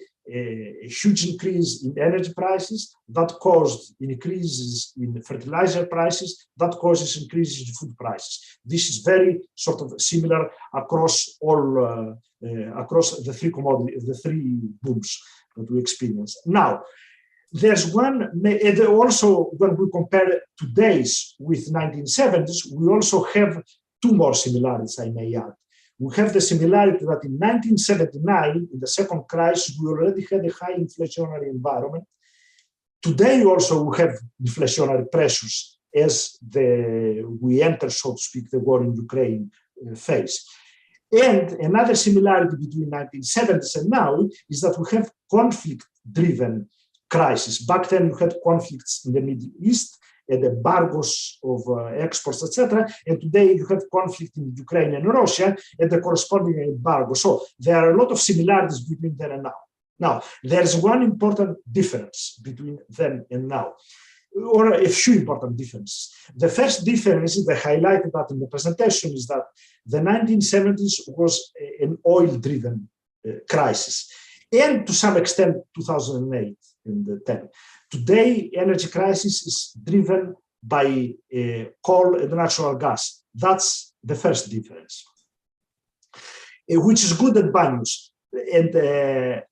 huge increase in energy prices that caused increases in fertilizer prices, that causes increases in food prices. This is very sort of similar across all across the 3 commodities, the 3 booms that we experience. Now, there's one, and also when we compare today's with 1970s, we also have 2 more similarities, I may add. We have the similarity that in 1979, in the second crisis, we already had a high inflationary environment. Today also we have inflationary pressures as we enter, so to speak, the war in Ukraine phase. And another similarity between 1970s and now is that we have conflict-driven crisis. Back then, we had conflicts in the Middle East and embargoes of exports, etc. And today, you have conflict in Ukraine and Russia and the corresponding embargo. So there are a lot of similarities between then and now. Now, there's one important difference between then and now, or a few important differences. The first difference is, I highlighted that in the presentation, is that the 1970s was an oil-driven crisis, and to some extent 2008 and 10. Today, energy crisis is driven by coal and natural gas. That's the first difference, which is good and bad news. And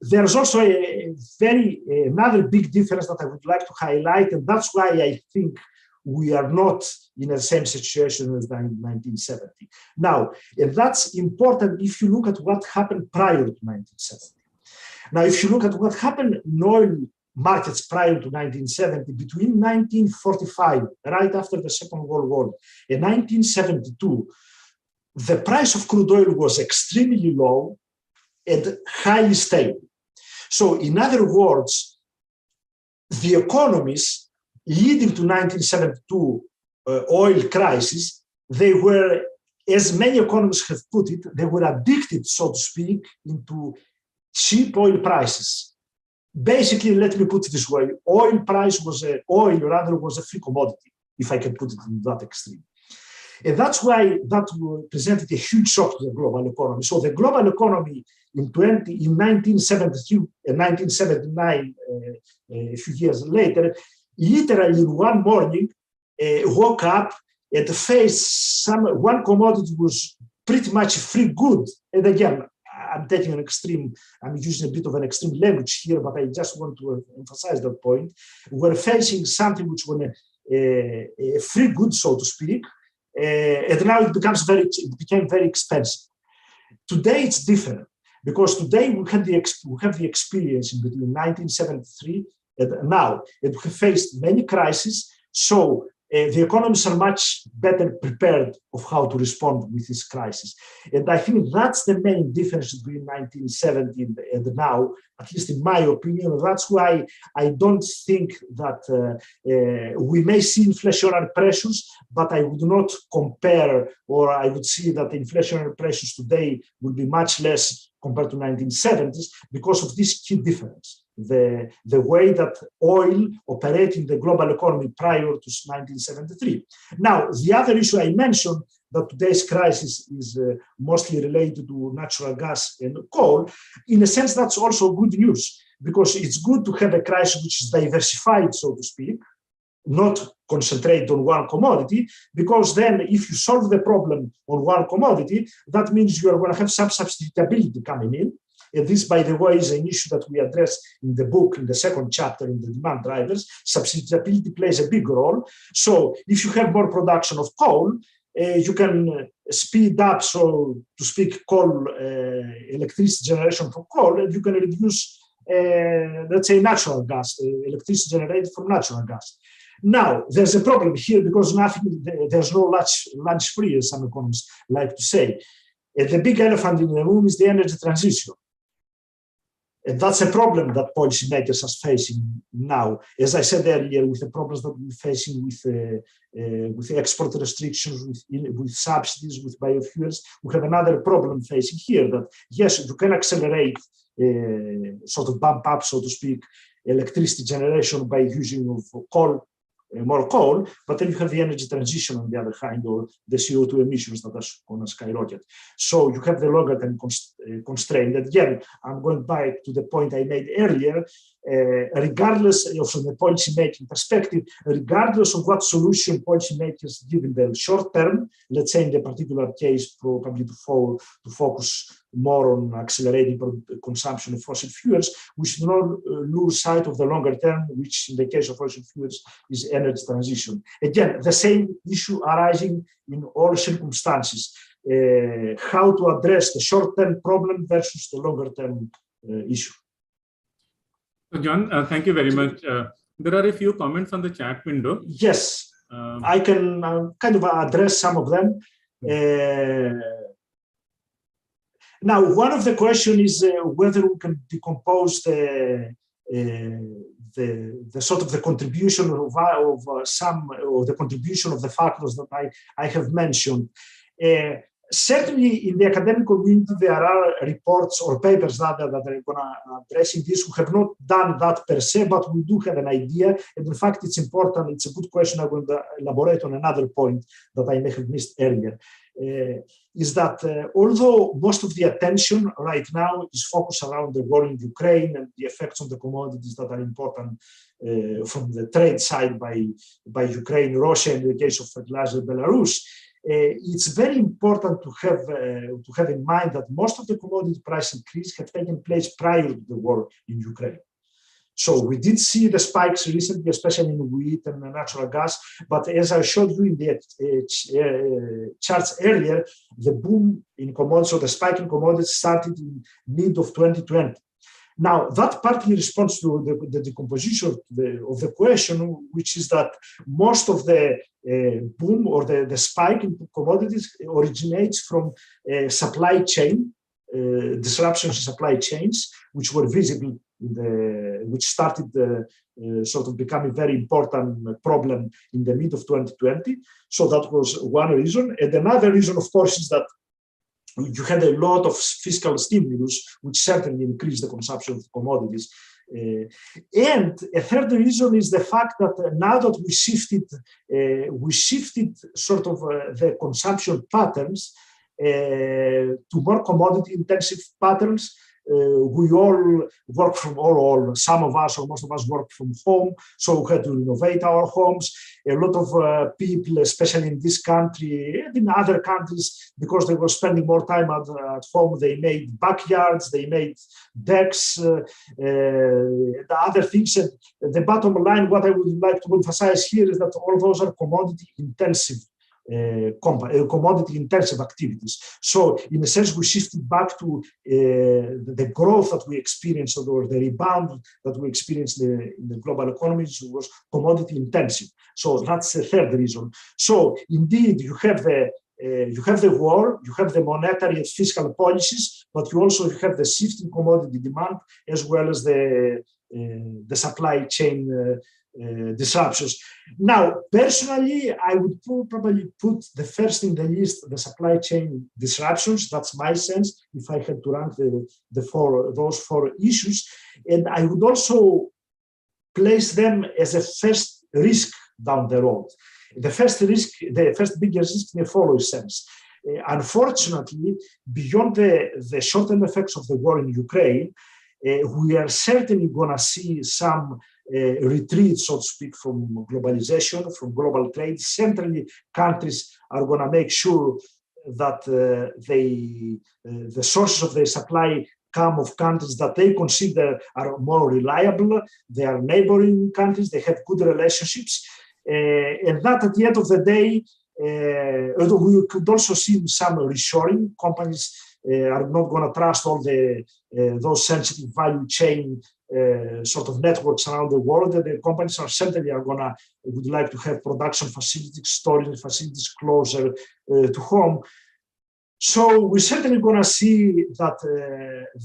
there's also another big difference that I would like to highlight, and that's why I think we are not in the same situation as in 1970. Now, and that's important if you look at what happened prior to 1970. Now, if you look at what happened in oil markets prior to 1970, between 1945, right after the Second World War, and 1972, the price of crude oil was extremely low and highly stable. So in other words, the economies leading to 1972 oil crisis, they were, as many economists have put it, they were addicted, so to speak, into cheap oil prices. Basically, let me put it this way, oil was a free commodity, if I can put it in that extreme. And that's why that presented a huge shock to the global economy. So the global economy in 1973 and 1979, a few years later, literally in one morning, woke up and faced one commodity was pretty much free good. And again, I'm taking I'm using a bit of an extreme language here, but I just want to emphasize that point. We're facing something which was a free good, so to speak, and now it became very expensive. Today it's different, because today we have the experience in between 1973 and now, and we have faced many crises. So the economies are much better prepared of how to respond with this crisis. And I think that's the main difference between 1970 and now, at least in my opinion. That's why I don't think that we may see inflationary pressures, but I would not compare, or I would see that the inflationary pressures today will be much less compared to 1970s because of this key difference. The way that oil operated in the global economy prior to 1973. Now, the other issue I mentioned, that today's crisis is mostly related to natural gas and coal. In a sense, that's also good news, because it's good to have a crisis which is diversified, so to speak, not concentrate on one commodity, because then if you solve the problem on one commodity, that means you are going to have some substitutability coming in. And this, by the way, is an issue that we address in the book, in the second chapter, in the demand drivers. Substitutability plays a big role. So if you have more production of coal, you can speed up, so to speak, coal electricity generation from coal, and you can reduce, let's say, natural gas, electricity generated from natural gas. Now, there's a problem here, because there's no lunch free, as some economists like to say. And the big elephant in the room is the energy transition. And that's a problem that policymakers are facing now. As I said earlier, with the problems that we're facing with export restrictions, with subsidies, with biofuels, we have another problem facing here, that yes, you can accelerate, sort of bump up, so to speak, electricity generation by using of coal, more coal, but then you have the energy transition on the other hand, or the CO2 emissions that are going to skyrocket. So you have the longer term constraint. Again, I'm going back to the point I made earlier, regardless of from the policy making perspective, regardless of what solution policymakers give in the short term, let's say in the particular case, probably to focus more on accelerating consumption of fossil fuels, we should not lose sight of the longer term, which in the case of fossil fuels is energy transition. Again, the same issue arising in all circumstances, how to address the short-term problem versus the longer-term issue. So John, thank you very much. There are a few comments on the chat window. Yes. I can kind of address some of them. Now, one of the questions is whether we can decompose the sort of the contribution of some of the contribution of the factors that I have mentioned. Certainly, in the academic community, there are reports or papers that are going to addressing this. We have not done that per se, but we do have an idea. And in fact, it's important. It's a good question. I will elaborate on another point that I may have missed earlier. Is that although most of the attention right now is focused around the war in Ukraine and the effects on the commodities that are important from the trade side by Ukraine, Russia, in the case of fertilizer, Belarus, it's very important to have in mind that most of the commodity price increase have taken place prior to the war in Ukraine. So we did see the spikes recently, especially in wheat and natural gas. But as I showed you in the charts earlier, the boom in commodities, or the spike in commodities, started in mid of 2020. Now, that partly responds to the decomposition of the question, which is that most of the boom or the spike in commodities originates from supply chain disruptions in supply chains, which were visible which started sort of becoming very important problem in the mid of 2020. So that was one reason. And another reason, of course, is that you had a lot of fiscal stimulus, which certainly increased the consumption of commodities. And a third reason is the fact that now that we shifted sort of the consumption patterns to more commodity-intensive patterns. We all work from, or some of us, or most of us work from home, so we had to renovate our homes. A lot of people, especially in this country and in other countries, because they were spending more time at home, they made backyards, they made decks, the other things. And the bottom line, what I would like to emphasize here is that all those are commodity-intensive commodity-intensive activities. So, in a sense, we shifted back to the growth that we experienced, or the rebound that we experienced in the global economies was commodity-intensive. So that's the third reason. So, indeed, you have the war, you have the monetary and fiscal policies, but you also have the shifting commodity demand as well as the supply chain disruptions. Now, personally, I would probably put the first in the list, the supply chain disruptions. That's my sense, if I had to rank those four issues. And I would also place them as a first risk down the road. The first biggest risk in the following sense. Unfortunately, beyond the short-term effects of the war in Ukraine, we are certainly going to see some retreat, so to speak, from globalization, from global trade. Certainly, countries are going to make sure that the sources of their supply come of countries that they consider are more reliable. They are neighboring countries. They have good relationships. And that, at the end of the day, we could also see some reshoring. Companies are not going to trust all those sensitive value chain sort of networks around the world. The companies would like to have production facilities, storage facilities closer to home. So we're certainly going to see that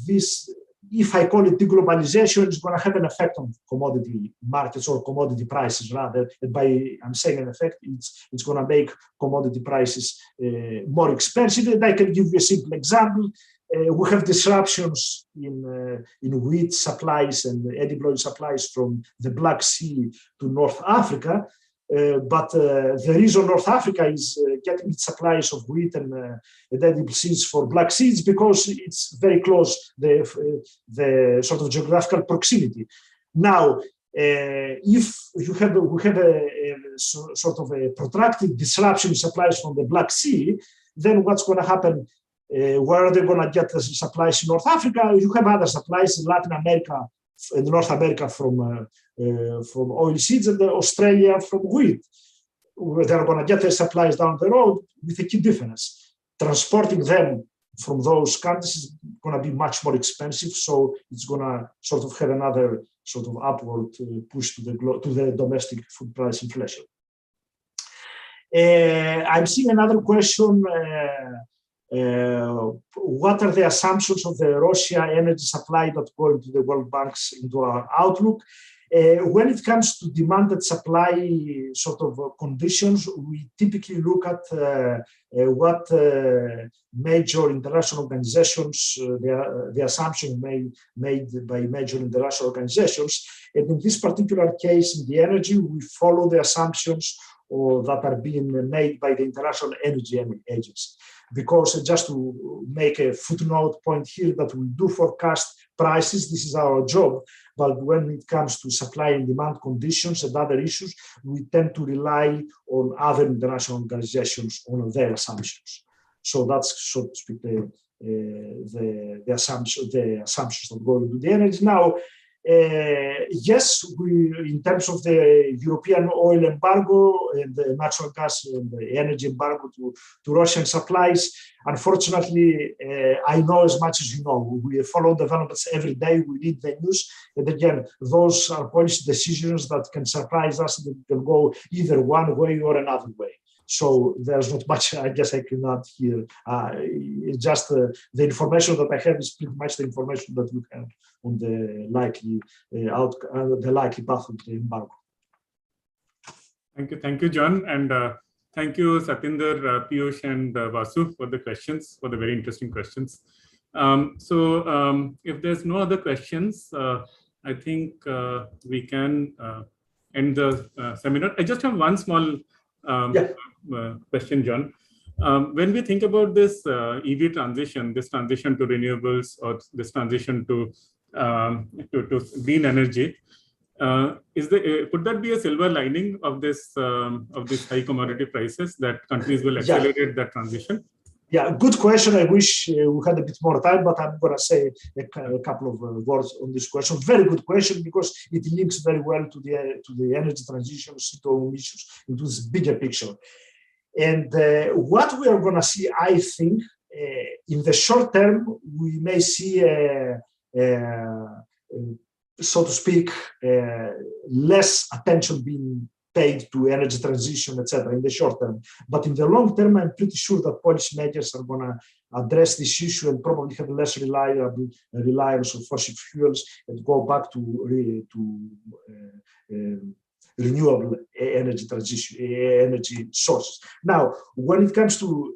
this, if I call it deglobalization, is going to have an effect on commodity markets, or commodity prices rather. And I'm saying an effect, it's going to make commodity prices more expensive. And I can give you a simple example. We have disruptions in wheat supplies and edible oil supplies from the Black Sea to North Africa. But the reason North Africa is getting its supplies of wheat and edible seeds for Black Sea is because it's very close, the sort of geographical proximity. Now, if we have a sort of a protracted disruption in supplies from the Black Sea, then what's going to happen? Where are they going to get the supplies in North Africa? You have other supplies in Latin America and North America from oilseeds, and Australia from wheat. They're going to get their supplies down the road with a key difference. Transporting them from those countries is going to be much more expensive, so it's going to sort of have another sort of upward push to the domestic food price inflation. I'm seeing another question. What are the assumptions of the Russia energy supply that go into the World Bank's into our outlook? When it comes to demand and supply sort of conditions, we typically look at what major international organizations, the assumption made by major international organizations. And in this particular case, in the energy, we follow the assumptions that are being made by the International Energy Agency. Because just to make a footnote point here that we do forecast prices, this is our job, but when it comes to supply and demand conditions and other issues, we tend to rely on other international organizations on their assumptions. So that's, so to speak, the assumptions that go into the energy. Now, yes, in terms of the European oil embargo and the natural gas and the energy embargo to Russian supplies, unfortunately, I know as much as you know. We follow developments every day, we read the news, and again, those are policy decisions that can surprise us, that can go either one way or another way. So there's not much, I guess, I cannot hear. It's just the information that I have is pretty much the information that we have on the likely path of the embargo. Thank you, John, and thank you, Satinder, Piyush, and Vasu for the questions, for the very interesting questions. If there's no other questions, I think we can end the seminar. I just have one small question, John. When we think about this EV transition, this transition to renewables, or this transition to green energy, could that be a silver lining of this high commodity prices, that countries will accelerate that transition? Yeah, good question. I wish we had a bit more time, but I'm going to say a couple of words on this question. Very good question, because it links very well to the energy transition, CO2 emissions, into this bigger picture. And what we are going to see, I think, in the short term, we may see so to speak, less attention being paid to energy transition, etc., in the short term. But in the long term, I'm pretty sure that policymakers are going to address this issue and probably have less reliance on fossil fuels and go back to renewable energy transition, energy sources. Now, when it comes to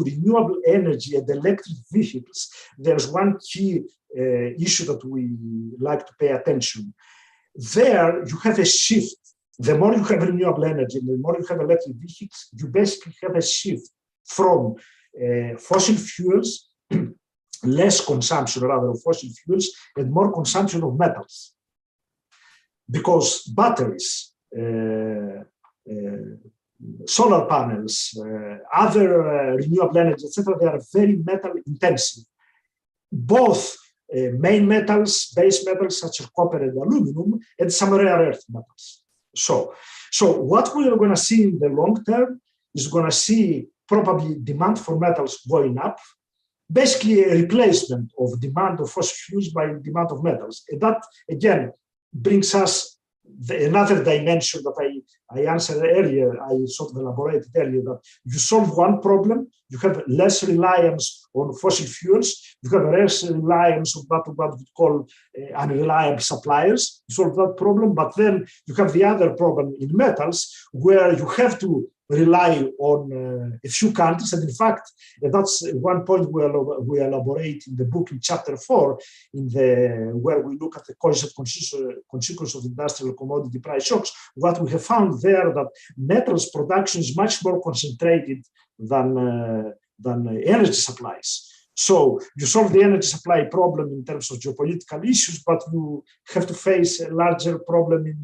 renewable energy and electric vehicles, there's one key issue that we like to pay attention. There, you have a shift. The more you have renewable energy, the more you have electric vehicles, you basically have a shift from fossil fuels, less consumption rather of fossil fuels, and more consumption of metals. Because batteries, solar panels, other renewable energy, etc., they are very metal intensive. Both main metals, base metals such as copper and aluminum, and some rare earth metals. So what we are going to see in the long term is going to see probably demand for metals going up, basically a replacement of demand of fossil fuels by demand of metals. And that, again, brings us another dimension that I answered earlier, I sort of elaborated earlier, that you solve one problem, you have less reliance on fossil fuels, you have less reliance on what we call unreliable suppliers, you solve that problem, but then you have the other problem in metals, where you have to rely on a few countries, and in fact, that's one point we elaborate in the book in chapter 4, where we look at the consequence of industrial commodity price shocks. What we have found there that metals production is much more concentrated than energy supplies. So you solve the energy supply problem in terms of geopolitical issues, but you have to face a larger problem in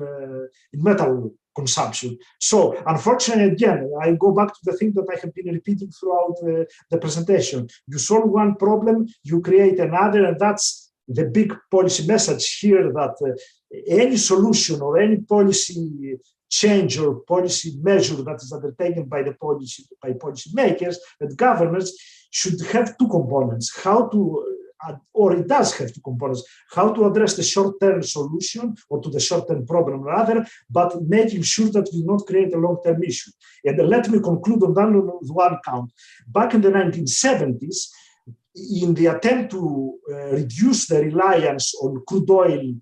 metal consumption. So unfortunately, again, I go back to the thing that I have been repeating throughout the presentation. You solve one problem, you create another, and that's the big policy message here, that any solution or any policy change or policy measure that is undertaken by policy makers and governments should have two components: how to or it does have two components, how to address the short-term solution or to the short-term problem rather, but making sure that we not create a long-term issue. And let me conclude on that one count. Back in the 1970s, in the attempt to reduce the reliance on crude oil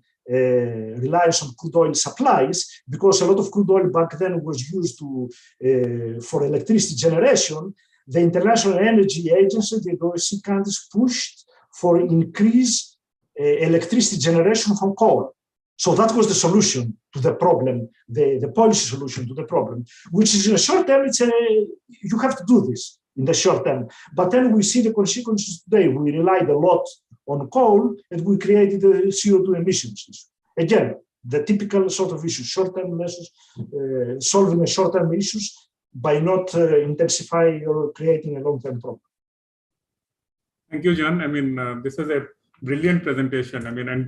supplies, because a lot of crude oil back then was used for electricity generation, the International Energy Agency, the OECD countries, pushed for increased electricity generation from coal. So that was the solution to the problem, the policy solution to the problem, which is in the short term, you have to do this in the short term. But then we see the consequences today. We relied a lot on coal and we created the CO2 emissions. Again, the typical sort of issues, short-term measures, solving the short-term issues by not intensifying or creating a long-term problem. Thank you, John. I mean, this is a brilliant presentation. I mean, and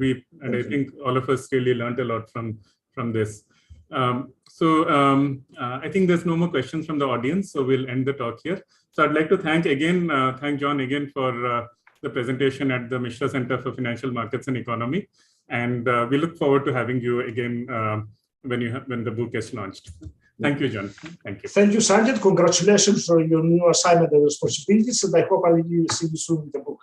I think all of us really learned a lot from this. I think there's no more questions from the audience, so we'll end the talk here. So I'd like to thank John again for the presentation at the Mishra Center for Financial Markets and Economy. And we look forward to having you again when the book is launched. Thank you, John. Thank you. Thank you, Sanjit. Congratulations on your new assignment and responsibilities. And I hope I will see you soon with the book.